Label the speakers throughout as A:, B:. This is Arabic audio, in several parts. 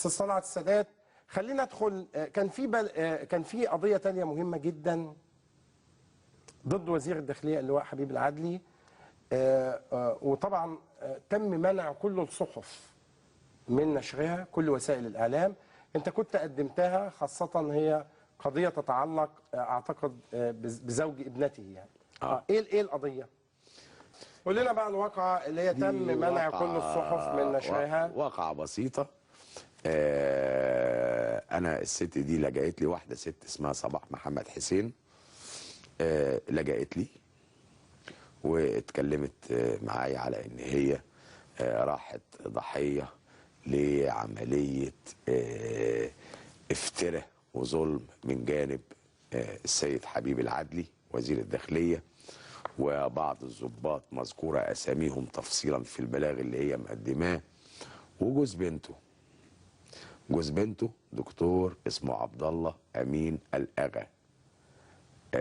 A: استاذ طلعت السادات، خلينا ندخل. كان في قضيه تانية مهمه جدا ضد وزير الداخليه اللواء حبيب العدلي، وطبعا تم منع كل الصحف من نشرها، كل وسائل الاعلام. انت كنت قدمتها، خاصه هي قضيه تتعلق اعتقد بزوج ابنته يعني. ايه القضيه؟ قول لنا بقى الواقعه اللي هي تم منع كل الصحف من نشرها.
B: واقعه بسيطه. انا الست دي لجأت لي، واحده ست اسمها صباح محمد حسين، لجأت لي واتكلمت معايا على ان هي راحت ضحيه لعمليه افتراء وظلم من جانب السيد حبيب العدلي وزير الداخليه، وبعض الضباط مذكوره اساميهم تفصيلا في البلاغ اللي هي مقدماه، وجوز بنته دكتور اسمه عبد الله امين الاغا،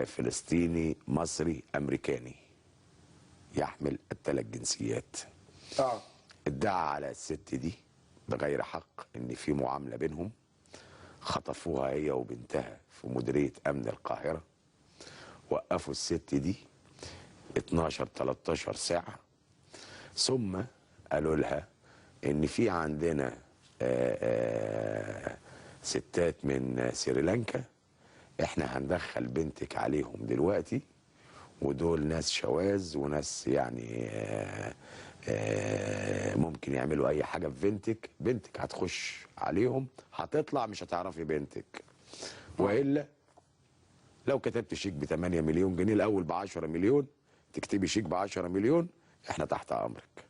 B: فلسطيني مصري امريكاني يحمل الثلاث جنسيات. ادعى على الست دي بغير حق ان في معامله بينهم، خطفوها هي وبنتها في مديريه امن القاهره، وقفوا الست دي 12-13 ساعه، ثم قالوا لها ان في عندنا ستات من سريلانكا، احنا هندخل بنتك عليهم دلوقتي، ودول ناس شواذ وناس يعني ممكن يعملوا اي حاجه في بنتك هتخش عليهم، هتطلع مش هتعرفي بنتك، والا لو كتبت شيك ب 8 مليون جنيه الاول ب 10 مليون، تكتبي شيك ب 10 مليون احنا تحت امرك،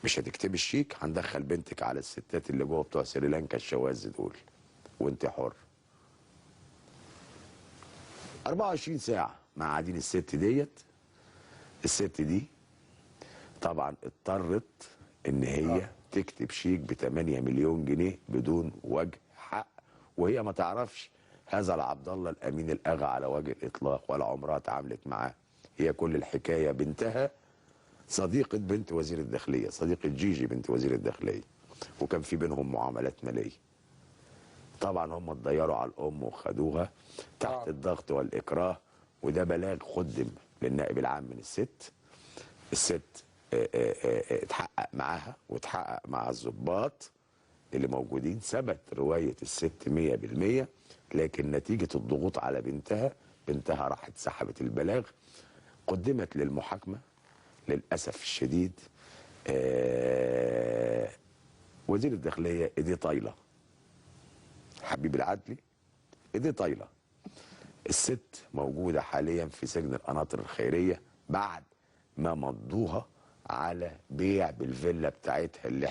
B: مش هتكتبي الشيك هندخل بنتك على الستات اللي جوه بتوع سريلانكا الشواذ دول وانت حر. 24 ساعه معادين الست ديت. الست دي طبعا اضطرت ان هي تكتب شيك ب 8 مليون جنيه بدون وجه حق، وهي ما تعرفش هذا العبد الله الامين الاغا على وجه الاطلاق، ولا عمرها اتعاملت معاه. هي كل الحكايه بنتها صديقه بنت وزير الداخليه، صديقه جيجي بنت وزير الداخليه، وكان في بينهم معاملات ماليه. طبعا هم اتضيروا على الام وخدوها تحت الضغط والاكراه، وده بلاغ قدم للنائب العام من الست. الست اتحقق معاها واتحقق مع الضباط اللي موجودين، ثبت روايه الست 100%، لكن نتيجه الضغوط على بنتها راحت سحبت البلاغ، قدمت للمحاكمه. للاسف الشديد وزير الداخليه ايديه طايله، حبيب العدلي ايديه طايله. الست موجوده حاليا في سجن القناطر الخيريه بعد ما مضوها على بيع بالفيلا بتاعتها اللي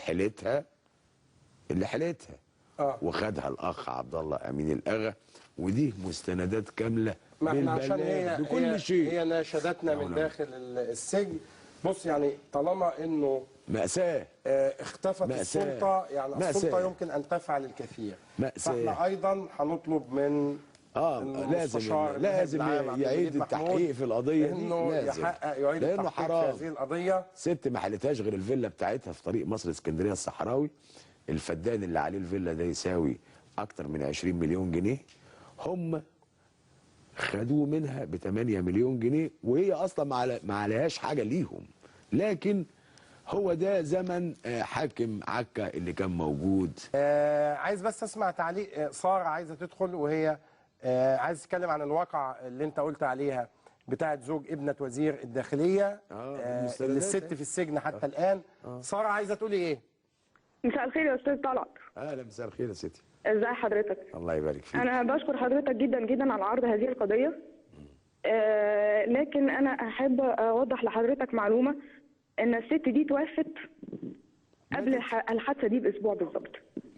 B: حلتها وخدها الاخ عبد الله امين الاغا، ودي مستندات كامله
A: عشان
B: بكل شيء.
A: هي ناشدتنا من داخل السجن. بص يعني طالما انه
B: مأساة
A: اختفت السلطه، يعني السلطه يمكن ان تفعل الكثير. فاحنا ايضا هنطلب من
B: لازم يعيد التحقيق في القضيه دي،
A: انه يعيد التحقيق في هذه القضيه.
B: ست ما حلتهاش غير الفيلا بتاعتها في طريق مصر اسكندريه الصحراوي، الفدان اللي عليه الفيلا ده يساوي اكتر من 20 مليون جنيه، هم خدوه منها ب 8 مليون جنيه، وهي اصلا ما عليهاش حاجه ليهم. لكن هو ده زمن حاكم عكا اللي كان موجود.
A: عايز بس اسمع تعليق ساره، عايزه تدخل وهي عايز تتكلم عن الواقع اللي انت قلت عليها بتاعت زوج ابنه وزير الداخليه اللي الست في السجن حتى الان. ساره عايزه تقولي ايه؟
C: مساء الخير يا استاذ طلعت.
B: اهلا، مساء الخير يا ستي.
C: ازي حضرتك؟
B: الله يبارك فيك.
C: انا بشكر حضرتك جدا جدا على عرض هذه القضيه. لكن انا احب اوضح لحضرتك معلومه، ان الست دي توفت قبل الحادثه دي باسبوع بالظبط،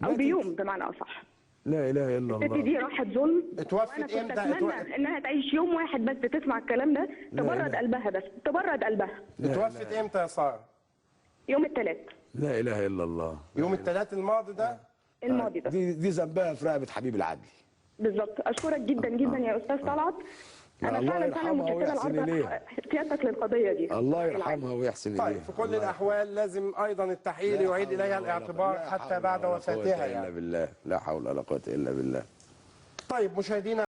C: او بيوم بمعنى اصح.
B: لا اله الا الله.
C: الست دي راحت ظلم.
A: اتوفت امتى؟
C: اتمنى انها تعيش يوم واحد بس تسمع الكلام ده، تبرد قلبها، بس تبرد قلبها.
A: اتوفت امتى يا ساره؟
C: يوم الثلاث.
B: لا اله الا الله.
A: يوم الثلاث الماضي ده؟
C: الماضي ده.
B: دي ذنبها في رقبه حبيب العدلي.
C: بالظبط. اشكرك جدا جدا يا استاذ طلعت. انا
B: الله
C: فعلا
B: يرحمها
C: متكفله
B: ويحسن
C: العرض
B: إليها.
C: سيادتك للقضيه دي.
B: الله يرحمها ويحسن
A: طيب
B: إليها.
A: في كل
B: الله
A: الأحوال لازم أيضا التحقيق
B: لا
A: يعيد
B: حول
A: إليها
B: ولا
A: الاعتبار
B: قوة- لا
A: حتى
B: حول
A: بعد
B: ولا قوة
A: وفاتها
B: إلا
A: يعني.
B: بالله، لا حول ولا قوة إلا بالله.
A: طيب مشاهدينا